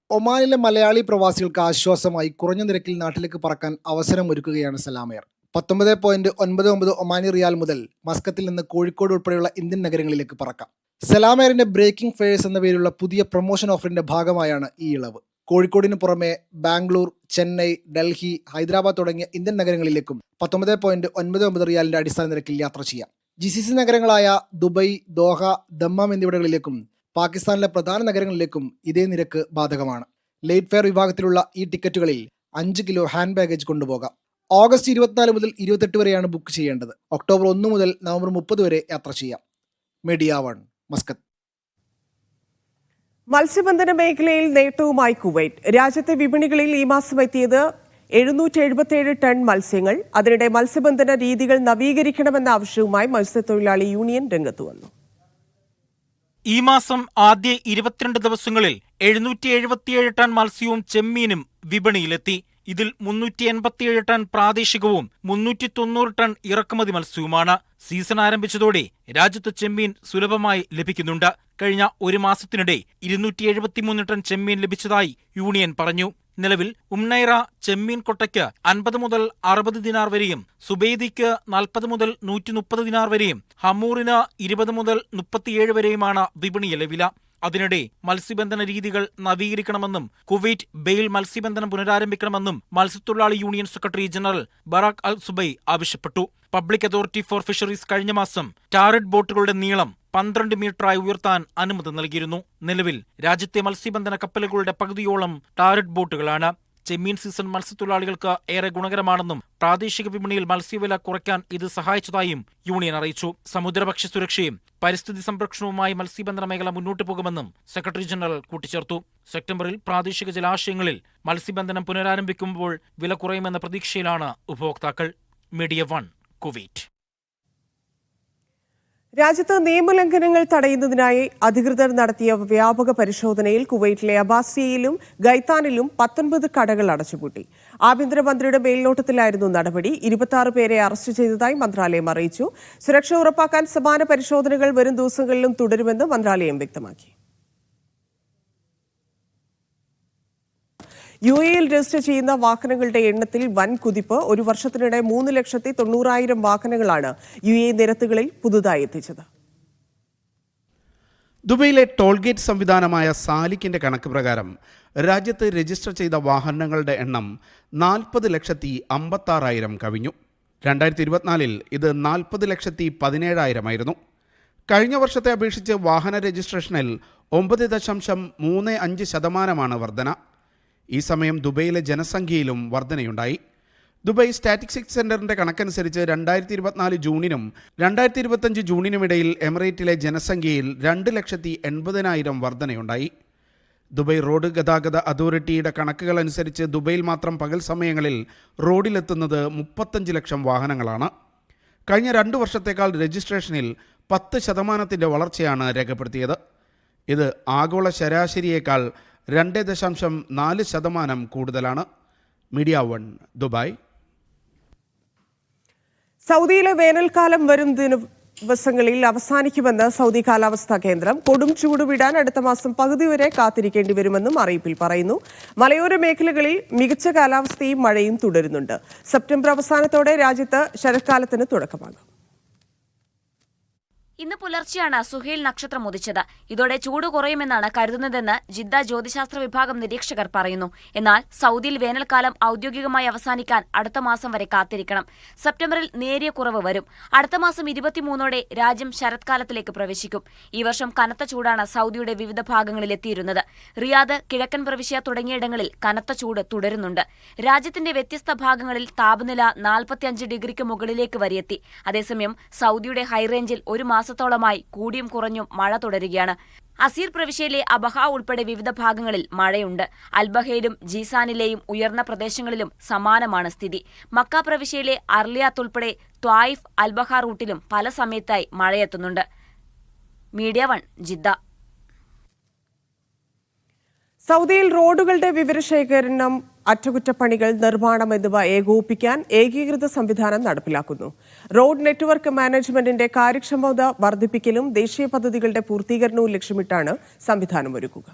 ഒമാനിലെ മലയാളി പ്രവാസികൾക്ക് ആശ്വാസമായി കുറഞ്ഞ നിരക്കിൽ നാട്ടിലേക്ക് പറക്കാൻ അവസരമൊരുക്കുകയാണ് സലാം എയർ. 19.99 ഒമാനി റിയാൽ മുതൽ മസ്കത്തിൽ നിന്ന് കോഴിക്കോട് ഉൾപ്പെടെയുള്ള ഇന്ത്യൻ നഗരങ്ങളിലേക്ക് പറക്കാം. സലാം എയറിന്റെ ബ്രേക്കിംഗ് ഫെയർസ് എന്ന പേരിലുള്ള പുതിയ പ്രൊമോഷൻ ഓഫറിന്റെ ഭാഗമായാണ് ഈ ഇളവ്. കോഴിക്കോടിന് പുറമെ ബാംഗ്ലൂർ, ചെന്നൈ, ഡൽഹി, ഹൈദരാബാദ് തുടങ്ങിയ ഇന്ത്യൻ നഗരങ്ങളിലേക്കും 19.99 റിയാലിന്റെ അടിസ്ഥാന നിരക്കിൽ യാത്ര ചെയ്യാം. GCC നഗരങ്ങളായ ദുബൈ, ദോഹ, ദമ്മാം എന്നിവിടങ്ങളിലേക്കും പാകിസ്ഥാനിലെ പ്രധാന നഗരങ്ങളിലേക്കും ഇതേ നിരക്ക് ബാധകമാണ്. ലേറ്റ് ഫെയർ വിഭാഗത്തിലുള്ള ഈ ടിക്കറ്റുകളിൽ 5 കിലോ ഹാൻഡ് ബാഗേജ് കൊണ്ടുപോകാം. ഓഗസ്റ്റ് 24 മുതൽ 28 വരെയാണ് ബുക്ക് ചെയ്യേണ്ടത്. ഒക്ടോബർ 1 മുതൽ നവംബർ 30 വരെ യാത്ര ചെയ്യാം. Media 1, Muscat. മത്സ്യബന്ധന മേഖലയിൽ നേട്ടവുമായി കുവൈറ്റ്. രാജ്യത്തെ വിപണികളിൽ ഈ മാസം എത്തിയത് 777 ടൺ മത്സ്യങ്ങൾ. അതിനിടെ മത്സ്യബന്ധന രീതികൾ നവീകരിക്കണമെന്ന ആവശ്യവുമായി മത്സ്യത്തൊഴിലാളി യൂണിയൻ രംഗത്ത് വന്നു. ഈ മാസം ആദ്യ 22 ദിവസങ്ങളിൽ 777 ടൺ മത്സ്യവും ചെമ്മീനും വിപണിയിലെത്തി. ഇതിൽ 387 ടൺ പ്രാദേശികവും 390 ടൺ ഇറക്കുമതി മത്സ്യവുമാണ്. സീസൺ ആരംഭിച്ചതോടെ രാജ്യത്ത് ചെമ്മീൻ സുലഭമായി ലഭിക്കുന്നുണ്ട്. കഴിഞ്ഞ ഒരു മാസത്തിനിടെ 273 ടൺ ചെമ്മീൻ ലഭിച്ചതായി യൂണിയൻ പറഞ്ഞു. നിലവിൽ ഉംനൈറ ചെമ്മീൻ കൊട്ടയ്ക്ക് 50 മുതൽ 60 ദിനാർ വരെയും സുബൈദിക്ക് 40 മുതൽ 130 ദിനാർ വരെയും ഹമ്മൂറിന് 20 മുതൽ 37 വരെയുമാണ് വിപണിയിലെ വില. അതിനിടെ മത്സ്യബന്ധന രീതികൾ നവീകരിക്കണമെന്നും കുവൈറ്റ് ബെയിൽ മത്സ്യബന്ധനം പുനരാരംഭിക്കണമെന്നും മത്സ്യത്തൊഴിലാളി യൂണിയൻ സെക്രട്ടറി ജനറൽ ബറാഖ് അൽ സുബൈ ആവശ്യപ്പെട്ടു. പബ്ലിക് അതോറിറ്റി ഫോർ ഫിഷറീസ് കഴിഞ്ഞ മാസം ടാറഡ് ബോട്ടുകളുടെ നീളം 12 മീറ്ററായി ഉയർത്താൻ അനുമതി നൽകിയിരുന്നു. നിലവിൽ രാജ്യത്തെ മത്സ്യബന്ധന കപ്പലുകളുടെ പകുതിയോളം ടാറഡ് ബോട്ടുകളാണ്. ചെമ്മീൻ സീസൺ മത്സ്യത്തൊഴിലാളികൾക്ക് ഏറെ ഗുണകരമാണെന്നും പ്രാദേശിക വിപണിയിൽ മത്സ്യവില കുറയ്ക്കാൻ ഇത് സഹായിച്ചതായും യൂണിയൻ അറിയിച്ചു. സമുദ്രഭക്ഷ്യ സുരക്ഷയും പരിസ്ഥിതി സംരക്ഷണവുമായി മത്സ്യബന്ധന മേഖല മുന്നോട്ടു പോകുമെന്നും സെക്രട്ടറി ജനറൽ കൂട്ടിച്ചേർത്തു. സെപ്റ്റംബറിൽ പ്രാദേശിക ജലാശയങ്ങളിൽ മത്സ്യബന്ധനം പുനരാരംഭിക്കുമ്പോൾ വില കുറയുമെന്ന പ്രതീക്ഷയിലാണ് ഉപഭോക്താക്കൾ. Media 1 Kuwait. രാജ്യത്ത് നിയമലംഘനങ്ങൾ തടയുന്നതിനായി അധികൃതർ നടത്തിയ വ്യാപക പരിശോധനയിൽ കുവൈറ്റിലെ അബാസിയയിലും ഗൈത്താനിലും 19 കടകൾ അടച്ചുപൂട്ടി. ആഭ്യന്തരമന്ത്രിയുടെ മേൽനോട്ടത്തിലായിരുന്നു നടപടി. 26 പേരെ അറസ്റ്റ് ചെയ്തതായി മന്ത്രാലയം അറിയിച്ചു. സുരക്ഷ ഉറപ്പാക്കാൻ സമാന പരിശോധനകൾ വരും ദിവസങ്ങളിലും തുടരുമെന്ന് മന്ത്രാലയം വ്യക്തമാക്കി. UAEയിൽ രജിസ്റ്റർ ചെയ്യുന്ന വാഹനങ്ങളുടെ എണ്ണത്തിൽ വൻ കുതിപ്പ്. ഒരു വർഷത്തിനിടെ 3,90,000 വാഹനങ്ങളാണ് UAE നിരത്തുകളിൽ പുതുതായി എത്തിച്ചത്. ദുബൈയിലെ ടോൾഗേറ്റ് സംവിധാനമായ സാലിക്കിന്റെ കണക്ക് പ്രകാരം രാജ്യത്ത് രജിസ്റ്റർ ചെയ്ത വാഹനങ്ങളുടെ എണ്ണം 40,56,000 കവിഞ്ഞു. 2024 ഇത് 40,17,000 ആയിരുന്നു. കഴിഞ്ഞ വർഷത്തെ അപേക്ഷിച്ച് വാഹന രജിസ്ട്രേഷനിൽ 9.35% വർധന. ഈ സമയം ദുബൈയിലെ ജനസംഖ്യയിലും വർധനയുണ്ടായി. ദുബൈ സ്റ്റാറ്റിസ്റ്റിക്സ് സെന്ററിന്റെ കണക്കനുസരിച്ച് 2024 ജൂണിനും 2025 ജൂണിനുമിടയിൽ എമിറേറ്റിലെ ജനസംഖ്യയിൽ 2,80,000 വർധനയുണ്ടായി. ദുബൈ റോഡ് ഗതാഗത അതോറിറ്റിയുടെ കണക്കുകൾ അനുസരിച്ച് ദുബൈയിൽ മാത്രം പകൽ സമയങ്ങളിൽ റോഡിലെത്തുന്നത് 35 ലക്ഷം വാഹനങ്ങളാണ്. കഴിഞ്ഞ 2 വർഷത്തേക്കാൾ രജിസ്ട്രേഷനിൽ 10% വളർച്ചയാണ് രേഖപ്പെടുത്തിയത്. ഇത് ആഗോള ശരാശരിയേക്കാൾ 2.4% കൂടുതലാണ്. Media 1 Dubai. സൗദിയിലെ വേനൽക്കാലം വരും ദിവസങ്ങളിൽ അവസാനിക്കുമെന്ന് സൗദി കാലാവസ്ഥാ കേന്ദ്രം. കൊടും ചൂട് വിടാൻ അടുത്ത മാസം പകുതി വരെ കാത്തിരിക്കേണ്ടി വരുമെന്നും അറിയിപ്പിൽ പറയുന്നു. മലയോര മേഖലകളിൽ മികച്ച കാലാവസ്ഥയും മഴയും തുടരുന്നുണ്ട്. സെപ്റ്റംബർ അവസാനത്തോടെ രാജ്യത്ത് ശരത്കാലത്തിന് തുടക്കമാകും. ഇന്ന് പുലർച്ചെയാണ് സുഹൈൽ നക്ഷത്രം ഉദിച്ചത്. ഇതോടെ ചൂട് കുറയുമെന്നാണ് കരുതുന്നതെന്ന് ജിദ്ദ ജ്യോതിശാസ്ത്ര വിഭാഗം നിരീക്ഷകർ പറയുന്നു. എന്നാൽ സൗദിയിൽ വേനൽക്കാലം ഔദ്യോഗികമായി അവസാനിക്കാൻ അടുത്ത മാസം വരെ കാത്തിരിക്കണം. സെപ്റ്റംബറിൽ നേരിയ കുറവ് വരും. അടുത്ത മാസം 23 രാജ്യം ശരത്കാലത്തിലേക്ക് പ്രവേശിക്കും. ഈ വർഷം കനത്ത ചൂടാണ് സൗദിയുടെ വിവിധ ഭാഗങ്ങളിൽ എത്തിയിരുന്നത്. റിയാദ്, കിഴക്കൻ പ്രവിശ്യ തുടങ്ങിയിടങ്ങളിൽ കനത്ത ചൂട് തുടരുന്നുണ്ട്. രാജ്യത്തിന്റെ വ്യത്യസ്ത ഭാഗങ്ങളിൽ താപനില 45 ഡിഗ്രിക്ക് മുകളിലേക്ക് വരെയെത്തി. അതേസമയം സൗദിയുടെ ഹൈറേഞ്ചിൽ ഒരു മാസത്തോളമായി കൂടിയും കുറഞ്ഞും മഴ തുടരുകയാണ്. അസീർ പ്രവിശ്യയിലെ അബഹ ഉൾപ്പെടെ വിവിധ ഭാഗങ്ങളിൽ മഴയുണ്ട്. അൽബഹയിലും ജീസാനിലെയും ഉയർന്ന പ്രദേശങ്ങളിലും സമാനമാണ് സ്ഥിതി. മക്ക പ്രവിശ്യയിലെ അർലിയാത്ത് ഉൾപ്പെടെ ത്വായിഫ്, അൽബഹ റൂട്ടിലും പല സമയത്തായി മഴയെത്തുന്നുണ്ട്. Media 1 Jeddah. സൗദിയിൽ റോഡുകളുടെ വിവരശേഖരണം, അറ്റകുറ്റപ്പണികൾ, നിർമ്മാണം എന്നിവ ഏകോപിപ്പിക്കാൻ ഏകീകൃത സംവിധാനം നടപ്പിലാക്കുന്നു. റോഡ് നെറ്റ്വർക്ക് മാനേജ്മെന്റിന്റെ കാര്യക്ഷമത വർദ്ധിപ്പിക്കലും ദേശീയ പദ്ധതികളുടെ പൂർത്തീകരണവും ലക്ഷ്യമിട്ടാണ് സംവിധാനം ഒരുക്കുക.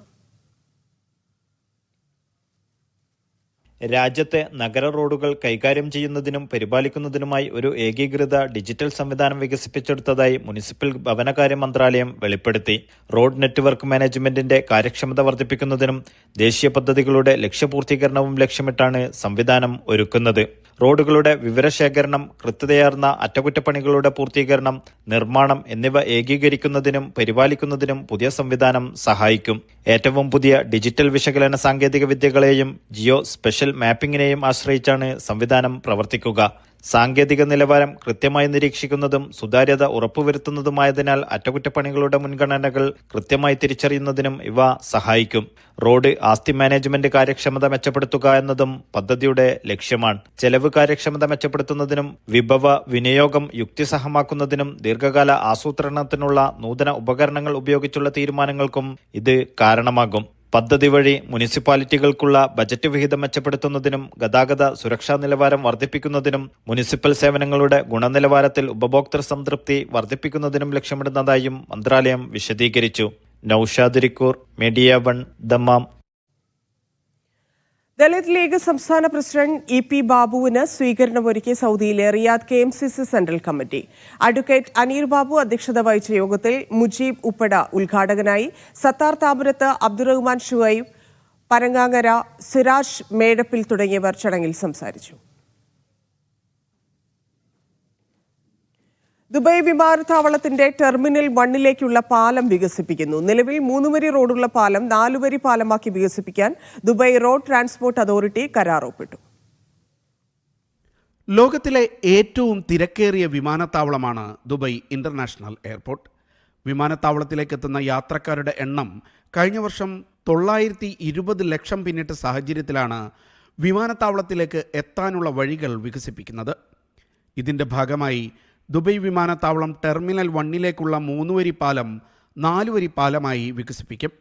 രാജ്യത്തെ നഗര റോഡുകൾ കൈകാര്യം ചെയ്യുന്നതിനും പരിപാലിക്കുന്നതിനുമായി ഒരു ഏകീകൃത ഡിജിറ്റൽ സംവിധാനം വികസിപ്പിച്ചെടുത്തതായി മുനിസിപ്പൽ ഭവനകാര്യ മന്ത്രാലയം വെളിപ്പെടുത്തി. റോഡ് നെറ്റ്വർക്ക് മാനേജ്മെന്റിന്റെ കാര്യക്ഷമത വർദ്ധിപ്പിക്കുന്നതിനും ദേശീയ പദ്ധതികളുടെ ലക്ഷ്യപൂർത്തീകരണവും ലക്ഷ്യമിട്ടാണ് സംവിധാനം ഒരുക്കുന്നത്. റോഡുകളുടെ വിവരശേഖരണം, കൃത്യതയാർന്ന അറ്റകുറ്റപ്പണികളുടെ പൂർത്തീകരണം, നിർമ്മാണം എന്നിവ ഏകീകരിക്കുന്നതിനും പരിപാലിക്കുന്നതിനും പുതിയ സംവിധാനം സഹായിക്കും. ഏറ്റവും പുതിയ ഡിജിറ്റൽ വിശകലന സാങ്കേതിക വിദ്യകളെയും ജിയോ സ്പെഷ്യൽ മാപ്പിംഗിനെയും ആശ്രയിച്ചാണ് സംവിധാനം പ്രവർത്തിക്കുക. സാങ്കേതിക നിലവാരം കൃത്യമായി നിരീക്ഷിക്കുന്നതും സുതാര്യത ഉറപ്പുവരുത്തുന്നതുമായതിനാൽ അറ്റകുറ്റപ്പണികളുടെ മുൻഗണനകൾ കൃത്യമായി തിരിച്ചറിയുന്നതിനും ഇവ സഹായിക്കും. റോഡ് ആസ്തി മാനേജ്മെന്റ് കാര്യക്ഷമത മെച്ചപ്പെടുത്തുക എന്നതും പദ്ധതിയുടെ ലക്ഷ്യമാണ്. ചെലവ് കാര്യക്ഷമത മെച്ചപ്പെടുത്തുന്നതിനും വിഭവ വിനിയോഗം യുക്തിസഹമാക്കുന്നതിനും ദീർഘകാല ആസൂത്രണത്തിനുള്ള നൂതന ഉപകരണങ്ങൾ ഉപയോഗിച്ചുള്ള തീരുമാനങ്ങൾക്കും ഇത് കാരണമാകും. പദ്ധതി വഴി മുനിസിപ്പാലിറ്റികൾക്കുള്ള ബജറ്റ് വിഹിതം മെച്ചപ്പെടുത്തുന്നതിനും ഗതാഗത സുരക്ഷാ നിലവാരം വർദ്ധിപ്പിക്കുന്നതിനും മുനിസിപ്പൽ സേവനങ്ങളുടെ ഗുണനിലവാരത്തിൽ ഉപഭോക്തൃ സംതൃപ്തി വർദ്ധിപ്പിക്കുന്നതിനും ലക്ഷ്യമിടുന്നതായും മന്ത്രാലയം വിശദീകരിച്ചു. Naushad റിക്കൂർ, media 1 Dammam. Dalit league സംസ്ഥാന പ്രസിഡന്റ് EP ബാബുവിന് സ്വീകരണമൊരുക്കി സൗദിയിലെ Riyadh KMCC central committee. Advocate Aneer Babu അധ്യക്ഷത വഹിച്ച യോഗത്തിൽ മുജീബ് ഉപ്പട ഉദ്ഘാടകനായി. സത്താർ താമരത്ത്, അബ്ദുറഹ്മാൻ ഷുഐബ്, പരങ്ങാങ്ങര, സിറാജ് മേടപ്പിൽ തുടങ്ങിയവർ ചടങ്ങിൽ സംസാരിച്ചു. ദുബായ് വിമാനത്താവളത്തിന്റെ ടെർമിനൽ 1 പാലം വികസിപ്പിക്കുന്നു. നിലവിൽ 3 വരി റോഡുള്ള പാലം 4 വരി പാലമാക്കി വികസിപ്പിക്കാൻ ദുബായ് റോഡ് ട്രാൻസ്പോർട്ട് അതോറിറ്റി കരാർ ഒപ്പിട്ടു. ലോകത്തിലെ ഏറ്റവും തിരക്കേറിയ വിമാനത്താവളമാണ് ദുബായ് ഇന്റർനാഷണൽ എയർപോർട്ട്. വിമാനത്താവളത്തിലേക്ക് എത്തുന്ന യാത്രക്കാരുടെ എണ്ണം കഴിഞ്ഞ വർഷം 920 ലക്ഷം പിന്നിട്ട സാഹചര്യത്തിലാണ് വിമാനത്താവളത്തിലേക്ക് എത്താനുള്ള വഴികൾ വികസിപ്പിക്കുന്നത്. ഇതിൻ്റെ ഭാഗമായി ദുബായ് വിമാനത്താവളം ടെർമിനൽ 1 3 വരി പാലം 4 വരി പാലമായി വികസിപ്പിക്കും.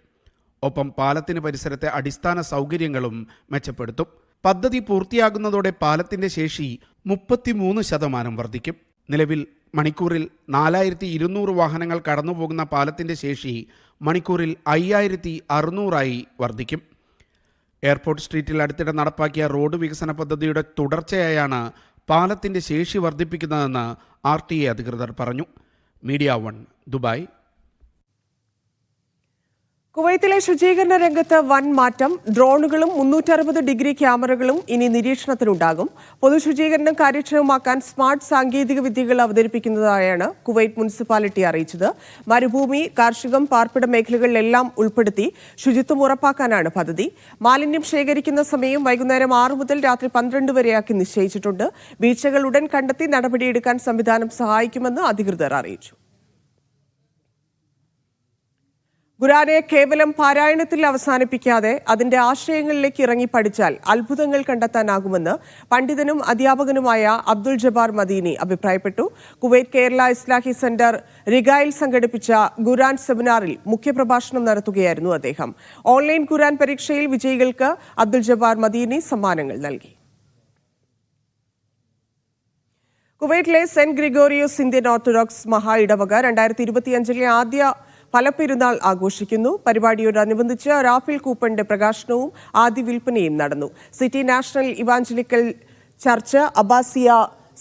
ഒപ്പം പാലത്തിന് പരിസരത്തെ അടിസ്ഥാന സൗകര്യങ്ങളും മെച്ചപ്പെടുത്തും. പദ്ധതി പൂർത്തിയാകുന്നതോടെ പാലത്തിൻ്റെ ശേഷി 33% വർദ്ധിക്കും. നിലവിൽ മണിക്കൂറിൽ 4200 വാഹനങ്ങൾ കടന്നുപോകുന്ന പാലത്തിൻ്റെ ശേഷി മണിക്കൂറിൽ 5600 വർദ്ധിക്കും. എയർപോർട്ട് സ്ട്രീറ്റിൽ അടുത്തിടെ നടപ്പാക്കിയ റോഡ് വികസന പദ്ധതിയുടെ തുടർച്ചയായാണ് പാലത്തിൻ്റെ ശേഷി വർദ്ധിപ്പിക്കുന്നതെന്ന് RTA അധികൃതർ പറഞ്ഞു. Media 1 Dubai. കുവൈത്തിലെ ശുചീകരണ രംഗത്ത് വൻ മാറ്റം. ഡ്രോണുകളും 360 ഡിഗ്രി ക്യാമറകളും ഇനി നിരീക്ഷണത്തിനുണ്ടാകും. പൊതുശുചീകരണം കാര്യക്ഷമമാക്കാൻ സ്മാർട്ട് സാങ്കേതിക വിദ്യകൾ അവതരിപ്പിക്കുന്നതായാണ് കുവൈറ്റ് മുനിസിപ്പാലിറ്റി അറിയിച്ചത്. മരുഭൂമി, കാർഷികം, പാർപ്പിട മേഖലകളിലെല്ലാം ഉൾപ്പെടുത്തി ശുചിത്വം ഉറപ്പാക്കാനാണ് പദ്ധതി. മാലിന്യം ശേഖരിക്കുന്ന സമയം വൈകുന്നേരം 6 മുതൽ രാത്രി 12 വരെയാക്കി നിശ്ചയിച്ചിട്ടുണ്ട്. വീഴ്ചകൾ ഉടൻ കണ്ടെത്തി നടപടിയെടുക്കാൻ സംവിധാനം സഹായിക്കുമെന്ന് അധികൃതർ അറിയിച്ചു. ഖുർആനെ കേവലം പാരായണത്തിൽ അവസാനിപ്പിക്കാതെ അതിന്റെ ആശയങ്ങളിലേക്ക് ഇറങ്ങി പഠിച്ചാൽ അത്ഭുതങ്ങൾ കണ്ടെത്താനാകുമെന്ന് പണ്ഡിതനും അധ്യാപകനുമായ അബ്ദുൽ ജബ്ബാർ മദീനി അഭിപ്രായപ്പെട്ടു. കുവൈറ്റ് കേരള ഇസ്ലാഹി സെന്റർ റിഗായിൽ സംഘടിപ്പിച്ച ഖുർആൻ സെമിനാറിൽ മുഖ്യപ്രഭാഷണം നടത്തുകയായിരുന്നു അദ്ദേഹം. ഓൺലൈൻ ഖുർആൻ പരീക്ഷയിൽ വിജയികൾക്ക് അബ്ദുൽ ജബ്ബാർ മദീനി സമ്മാനങ്ങൾ നൽകി. കുവൈറ്റിലെ സെന്റ് ഗ്രിഗോറിയോസ് ഇന്ത്യൻ ഓർത്തഡോക്സ് മഹാ ഇടവക 2025 ആദ്യ ഫലപ്പെരുന്നാൾ ആഘോഷിക്കുന്നു. പരിപാടിയോടനുബന്ധിച്ച് റാഫേൽ കൂപ്പണിന്റെ പ്രകാശനവും ആദ്യ വിൽപ്പനയും നടന്നു. City national evangelical church, Abbasiya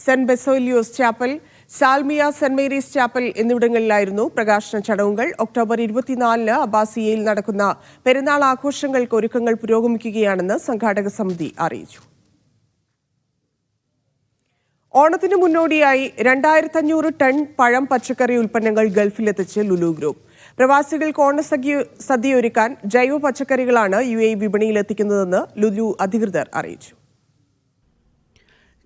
saint Baselios chapel, Salmiya saint Mary's chapel എന്നിവിടങ്ങളിലായിരുന്നു പ്രകാശന ചടങ്ങുകൾ. ഒക്ടോബർ 24 അബ്ബാസിയയിൽ നടക്കുന്ന പെരുന്നാൾ ആഘോഷങ്ങൾക്ക് ഒരുക്കങ്ങൾ പുരോഗമിക്കുകയാണെന്ന് സംഘാടക സമിതി അറിയിച്ചു. ഓണത്തിന് മുന്നോടിയായി 2500 ടൺ പഴം, പച്ചക്കറി ഉൽപ്പന്നങ്ങൾ ഗൾഫിലെത്തിച്ച് ലുലു ഗ്രൂപ്പ്. പ്രവാസികൾക്ക് ഓണസദ്യ ഒരുക്കാൻ ജൈവ പച്ചക്കറികളാണ് UAE വിപണിയിലെത്തിക്കുന്നതെന്ന് ലുലു അധികൃതർ അറിയിച്ചു.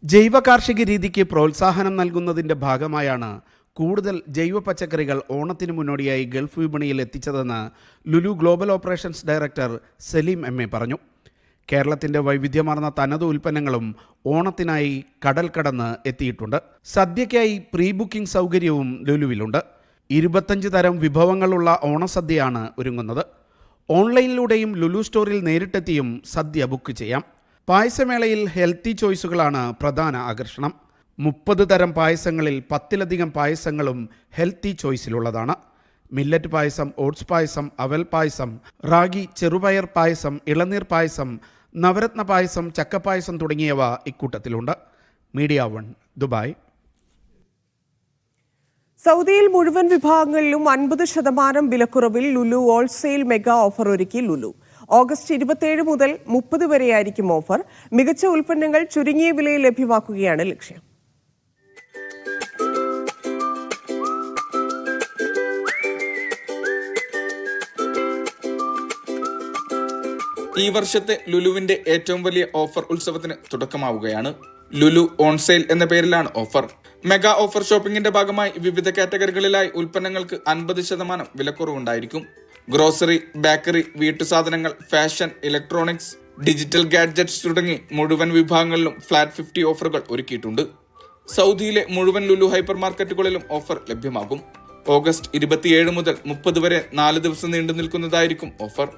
ജൈവ കാർഷിക രീതിക്ക് പ്രോത്സാഹനം നൽകുന്നതിൻ്റെ ഭാഗമായാണ് കൂടുതൽ ജൈവ പച്ചക്കറികൾ ഓണത്തിന് മുന്നോടിയായി ഗൾഫ് വിപണിയിൽ എത്തിച്ചതെന്ന് Lulu global operations director Saleem MA പറഞ്ഞു. കേരളത്തിൻ്റെ വൈവിധ്യമാർന്ന തനത് ഉൽപ്പന്നങ്ങളും ഓണത്തിനായി കടൽ കടന്ന് എത്തിയിട്ടുണ്ട്. സദ്യയ്ക്കായി പ്രീ ബുക്കിംഗ് സൗകര്യവും ലുലുവിലുണ്ട്. 25 തരം വിഭവങ്ങളുള്ള ഓണസദ്യയാണ് ഒരുങ്ങുന്നത്. ഓൺലൈനിലൂടെയും ലുലു സ്റ്റോറിൽ നേരിട്ടെത്തിയും സദ്യ ബുക്ക് ചെയ്യാം. പായസമേളയിൽ ഹെൽത്തി ചോയ്സുകളാണ് പ്രധാന ആകർഷണം. 30 തരം പായസങ്ങളിൽ 10ലധികം പായസങ്ങളും ഹെൽത്തി ചോയ്സിലുള്ളതാണ്. മില്ലറ്റ് പായസം, ഓട്സ് പായസം, അവൽ പായസം, റാഗി ചെറുപയർ പായസം, ഇളനീർ പായസം, നവരത്ന പായസം, ചക്കപ്പായസം തുടങ്ങിയവ ഇക്കൂട്ടത്തിലുണ്ട്. Media 1 Dubai. സൗദിയിൽ മുഴുവൻ വിഭാഗങ്ങളിലും 50% വിലക്കുറവിൽ ലുലു ഹോൾസെയിൽ മെഗാ ഓഫർ ഒരുക്കി ലുലു. ഓഗസ്റ്റ് 27 മുതൽ 30 വരെയായിരിക്കും ഓഫർ. മികച്ച ഉൽപ്പന്നങ്ങൾ ചുരുങ്ങിയ വിലയിൽ ലഭ്യമാക്കുകയാണ് ലക്ഷ്യം. ഈ വർഷത്തെ ലുലുവിന്റെ ഏറ്റവും വലിയ ഓഫർ ഉത്സവത്തിന് തുടക്കമാവുകയാണ്. ലുലു ഓൺ സെയിൽ എന്ന പേരിലാണ് ഓഫർ. മെഗാ ഓഫർ ഷോപ്പിംഗിന്റെ ഭാഗമായി വിവിധ കാറ്റഗറികളിലായി ഉൽപ്പന്നങ്ങൾക്ക് 50% വിലക്കുറവുണ്ടായിരിക്കും. ഗ്രോസറി, ബേക്കറി, വീട്ടുസാധനങ്ങൾ, ഫാഷൻ, ഇലക്ട്രോണിക്സ്, ഡിജിറ്റൽ ഗാഡ്ജറ്റ്സ് തുടങ്ങി മുഴുവൻ വിഭാഗങ്ങളിലും ഫ്ലാറ്റ് 50 ഓഫറുകൾ ഒരുക്കിയിട്ടുണ്ട്. സൗദിയിലെ മുഴുവൻ ലുലു ഹൈപ്പർ മാർക്കറ്റുകളിലും ഓഫർ ലഭ്യമാകും. ഓഗസ്റ്റ് 27 മുതൽ 30 വരെ 4 ദിവസം നീണ്ടു നിൽക്കുന്നതായിരിക്കും ഓഫർ.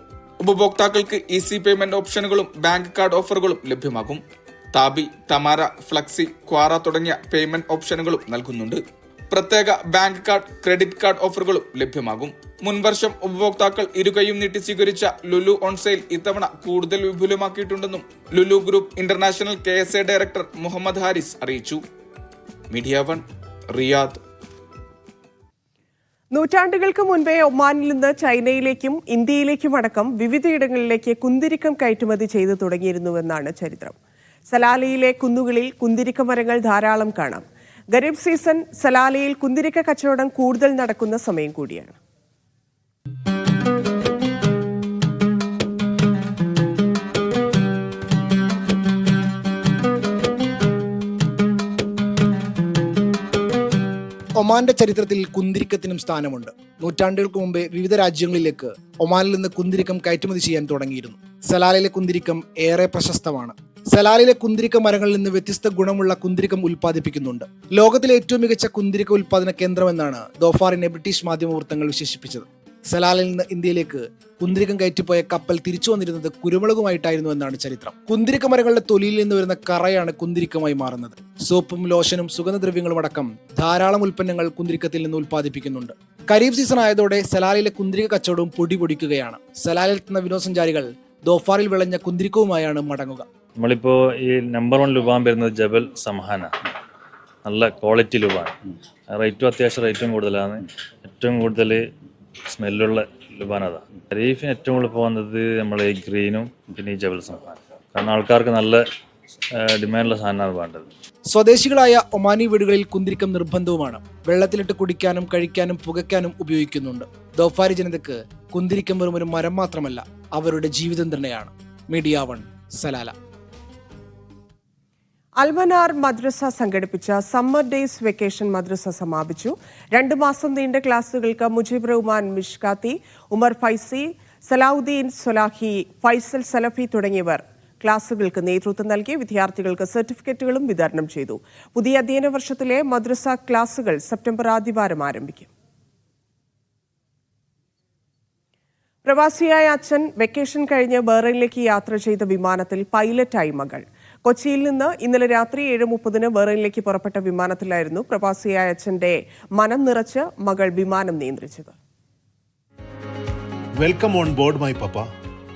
ഉപഭോക്താക്കൾക്ക് ഈസി പേയ്മെന്റ് ഓപ്ഷനുകളും ബാങ്ക് കാർഡ് ഓഫറുകളും ലഭ്യമാകും. താബി, തമാര, ഫ്ലക്സി, ക്വാറ തുടങ്ങിയ പേയ്മെന്റ് ഓപ്ഷനുകളും നൽകുന്നുണ്ട്. പ്രത്യേക ബാങ്ക് കാർഡ്, ക്രെഡിറ്റ് കാർഡ് ഓഫറുകളും ലഭ്യമാകും. മുൻവർഷം ഉപഭോക്താക്കൾ ഇരുകൈയും നീട്ടി സ്വീകരിച്ച ലുലു ഓൺ സെയിൽ ഇത്തവണ കൂടുതൽ വിപുലമാക്കിയിട്ടുണ്ടെന്നും ലുലു ഗ്രൂപ്പ് ഇന്റർനാഷണൽ KSA ഡയറക്ടർ മുഹമ്മദ് ഹാരിസ് അറിയിച്ചു. Media 1, Riyadh. നൂറ്റാണ്ടുകൾക്ക് മുൻപേ ഒമാനിൽ നിന്ന് ചൈനയിലേക്കും ഇന്ത്യയിലേക്കും അടക്കം വിവിധയിടങ്ങളിലേക്ക് കുന്തിരിക്കം കയറ്റുമതി ചെയ്തു തുടങ്ങിയിരുന്നുവെന്നാണ് ചരിത്രം. സലാലയിലെ കുന്നുകളിൽ കുന്തിരിക്ക മരങ്ങൾ ധാരാളം കാണാം. ഖരീഫ് സീസൺ സലാലയിൽ കുന്തിരിക്ക കച്ചവടം കൂടുതൽ നടക്കുന്ന സമയം കൂടിയാണ്. ഒമാന്റെ ചരിത്രത്തിൽ കുന്തിരിക്കത്തിനും സ്ഥാനമുണ്ട്. നൂറ്റാണ്ടുകൾക്ക് മുമ്പേ വിവിധ രാജ്യങ്ങളിലേക്ക് ഒമാനിൽ നിന്ന് കുന്തിരിക്കം കയറ്റുമതി ചെയ്യാൻ തുടങ്ങിയിരുന്നു. സലാലയിലെ കുന്തിരിക്കം ഏറെ പ്രശസ്തമാണ്. സലാലയിലെ കുന്തിരിക്ക മരങ്ങളിൽ നിന്ന് വ്യത്യസ്ത ഗുണമുള്ള കുന്തിരിക്കം ഉൽപ്പാദിപ്പിക്കുന്നുണ്ട്. ലോകത്തിലെ ഏറ്റവും മികച്ച കുന്തിരിക്ക ഉൽപ്പാദന കേന്ദ്രമെന്നാണ് ദോഫാറിനെ ബ്രിട്ടീഷ് മാധ്യമവൃത്തങ്ങൾ വിശേഷിപ്പിച്ചത്. സലാലയിൽ നിന്ന് ഇന്ത്യയിലേക്ക് കുന്തിരിക്കം കയറ്റിപ്പോയ കപ്പൽ തിരിച്ചു വന്നിരുന്നത് കുരുമുളകുമായിട്ടായിരുന്നു എന്നാണ് ചരിത്രം. കുന്തിരിക്ക മരങ്ങളുടെ തൊലിയിൽ നിന്ന് വരുന്ന കറയാണ് കുന്തിരിക്കമായി മാറുന്നത്. സോപ്പും ലോഷനും സുഗന്ധദ്രവ്യങ്ങളും അടക്കം ധാരാളം ഉൽപ്പന്നങ്ങൾ കുന്തിരിക്കത്തിൽ നിന്ന് ഉൽപ്പാദിപ്പിക്കുന്നുണ്ട്. ഖരീഫ് സീസൺ ആയതോടെ സലാലയിലെ കുന്തിരിക്ക കച്ചവടവും പൊടിപൊടിക്കുകയാണ്. സലാലയിൽ എത്തുന്ന വിനോദസഞ്ചാരികൾ ദോഫാറിൽ വിളഞ്ഞ കുന്തിരിക്കവുമായാണ് മടങ്ങുക. നമ്മളിപ്പോ ഈ നമ്പർ 1 ലുബാൻ വരുന്നത് ജബൽ സമഹാന, നല്ല ക്വാളിറ്റി ലുബാൻ. റേറ്റും അത്യാവശ്യം റേറ്റും കൂടുതലാണ്. ഏറ്റവും കൂടുതൽ സ്മെല്ലുള്ള ലുബാൻ അതാ. ഖരീഫിന് ഏറ്റവും കൂടുതൽ പോകുന്നത് നമ്മൾ ഈ ഗ്രീനും പിന്നെ ഈ ജബൽ സമഹാന. കാരണം ആൾക്കാർക്ക് നല്ല ഡിമാൻഡുള്ള സാധനമാണ് വേണ്ടത്. സ്വദേശികളായ ഒമാനി വീടുകളിൽ കുന്തിരിക്കം നിർബന്ധവുമാണ്. വെള്ളത്തിലിട്ട് കുടിക്കാനും കഴിക്കാനും പുകയ്ക്കാനും ഉപയോഗിക്കുന്നുണ്ട്. ദോഫാരി ജനതയ്ക്ക് കുന്തിരിക്കം വെറും ഒരു മരം മാത്രമല്ല, അവരുടെ ജീവിതം തന്നെയാണ്. Media 1, Salalah. അൽമനാർ മദ്രസ സംഘടിപ്പിച്ച സമ്മർ ഡേയ്സ് വെക്കേഷൻ മദ്രസ സമാപിച്ചു. 2 മാസം നീണ്ട ക്ലാസുകൾക്ക് മുജീബ് റഹ്മാൻ മിഷ്കാത്തി, ഉമർ ഫൈസി, സലാഹുദ്ദീൻ സൊലാഹി, ഫൈസൽ സലഫി തുടങ്ങിയവർ ക്ലാസുകൾക്ക് നേതൃത്വം നൽകി. വിദ്യാർത്ഥികൾക്ക് സർട്ടിഫിക്കറ്റുകളും വിതരണം ചെയ്തു. പുതിയ അധ്യയന വർഷത്തിലെ മദ്രസ ക്ലാസുകൾ സെപ്റ്റംബർ ആദ്യവാരം ആരംഭിക്കും. പ്രവാസിയായ അച്ഛൻ വെക്കേഷൻ കഴിഞ്ഞ് ബഹ്റൈനിലേക്ക് യാത്ര ചെയ്ത വിമാനത്തിൽ പൈലറ്റായി മകൾ. കൊച്ചിയിൽ നിന്ന് ഇന്നലെ രാത്രി 7:30 ബഹ്റൈനിലേക്ക് പുറപ്പെട്ട വിമാനത്തിലായിരുന്നു പ്രവാസിയായ അച്ഛന്റെ മനം നിറച്ച് മകൾ വിമാനം നിയന്ത്രിച്ചത്. Welcome on board my papa.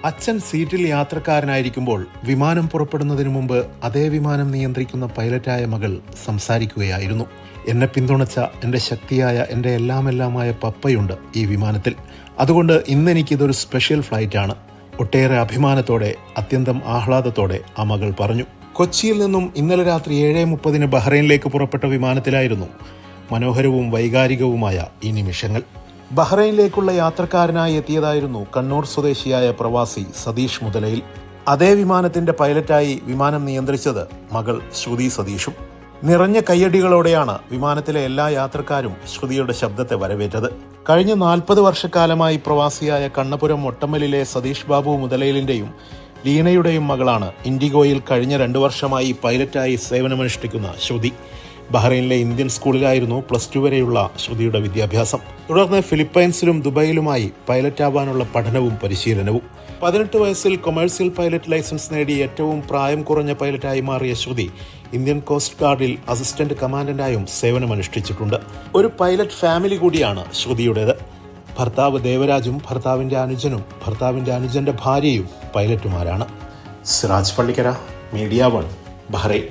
അച്ഛൻ സീറ്റിൽ യാത്രക്കാരനായിരിക്കുമ്പോൾ വിമാനം പുറപ്പെടുന്നതിന് മുമ്പ് അതേ വിമാനം നിയന്ത്രിക്കുന്ന പൈലറ്റായ മകൾ സംസാരിക്കുകയായിരുന്നു. എന്നെ പിന്തുണച്ച എൻ്റെ ശക്തിയായ എൻ്റെ എല്ലാമെല്ലാമായ പപ്പയുണ്ട് ഈ വിമാനത്തിൽ. അതുകൊണ്ട് ഇന്നെനിക്കിതൊരു സ്പെഷ്യൽ ഫ്ലൈറ്റാണ്. ഒട്ടേറെ അഭിമാനത്തോടെ, അത്യന്തം ആഹ്ലാദത്തോടെ ആ മകൾ പറഞ്ഞു. കൊച്ചിയിൽ നിന്നും ഇന്നലെ രാത്രി 7:30 ബഹ്റൈനിലേക്ക് പുറപ്പെട്ട വിമാനത്തിലായിരുന്നു മനോഹരവും വൈകാരികവുമായ ഈ നിമിഷങ്ങൾ. ബഹ്റൈനിലേക്കുള്ള യാത്രക്കാരനായി എത്തിയതായിരുന്നു കണ്ണൂർ സ്വദേശിയായ പ്രവാസി സതീഷ് മുതലയിൽ. അതേ വിമാനത്തിന്റെ പൈലറ്റായി വിമാനം നിയന്ത്രിച്ചത് മകൾ ശ്രുതി സതീഷും. നിറഞ്ഞ കയ്യടികളോടെയാണ് വിമാനത്തിലെ എല്ലാ യാത്രക്കാരും ശ്രുതിയുടെ ശബ്ദത്തെ വരവേറ്റത്. കഴിഞ്ഞ 40 വർഷക്കാലമായി പ്രവാസിയായ കണ്ണപുരം ഒട്ടമ്മലിലെ സതീഷ് ബാബു മുതലയിലിന്റെയും ലീനയുടെയും മകളാണ് ഇൻഡിഗോയിൽ കഴിഞ്ഞ 2 വർഷമായി പൈലറ്റായി സേവനമനുഷ്ഠിക്കുന്ന ശ്രുതി. ബഹ്റൈനിലെ ഇന്ത്യൻ സ്കൂളിലായിരുന്നു +2 വരെയുള്ള ശ്രുതിയുടെ വിദ്യാഭ്യാസം. തുടർന്ന് ഫിലിപ്പൈൻസിലും ദുബൈയിലുമായി പൈലറ്റാവാനുള്ള പഠനവും പരിശീലനവും. 18 വയസ്സിൽ കൊമേഴ്സ്യൽ പൈലറ്റ് ലൈസൻസ് നേടി ഏറ്റവും പ്രായം കുറഞ്ഞ പൈലറ്റായി മാറിയ ശ്രുതി ഇന്ത്യൻ കോസ്റ്റ് ഗാർഡിൽ അസിസ്റ്റന്റ് കമാൻഡന്റായും സേവനമനുഷ്ഠിച്ചിട്ടുണ്ട്. ഒരു പൈലറ്റ് ഫാമിലി കൂടിയാണ് ശ്രുതിയുടേത്. ഭർത്താവ് ദേവരാജും ഭർത്താവിന്റെ അനുജനും ഭർത്താവിന്റെ അനുജന്റെ ഭാര്യയും പൈലറ്റുമാരാണ്. Siraj Pallikkara, media 1, Bahrain.